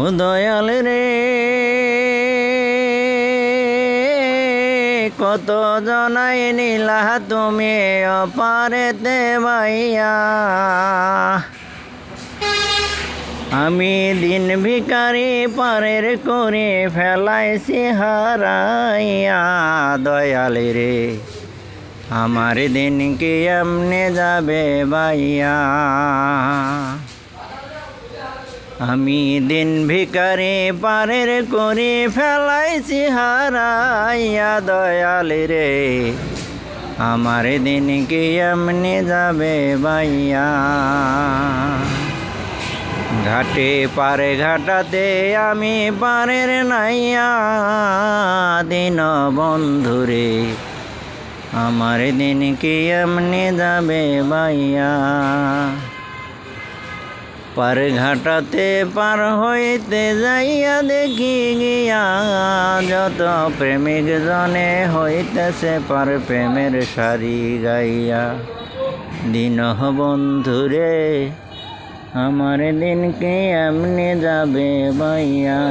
ও দয়াল রে, কত জনাই নিলা তুমি অপারেতে বাইয়া। আমি দিন ভিখারি পারের করে ফেলাইছি হারাইয়া। দয়াল রে, আমার দিন কি এমনে যাবে বাইয়া। আমি দিন ভিখারি পারের করে ফেলাইছি হারাইয়া। দয়াল রে, আমার দিন কি এমনে যাবে বাইয়া। ঘাটে পারে ঘাটাতে আমি পারের নাইয়া। দিন বন্ধুরে, আমার দিন কি এমনি যাবে বাইয়া। পার ঘাটাতে পার হইতে যাইয়া দেখি গিয়া, যত প্রেমিক জনে হইতেছে পার প্রেমের সারি গাইয়া। দিন বন্ধুরে, আমার দিন কি এমনি যাবে বাইয়া।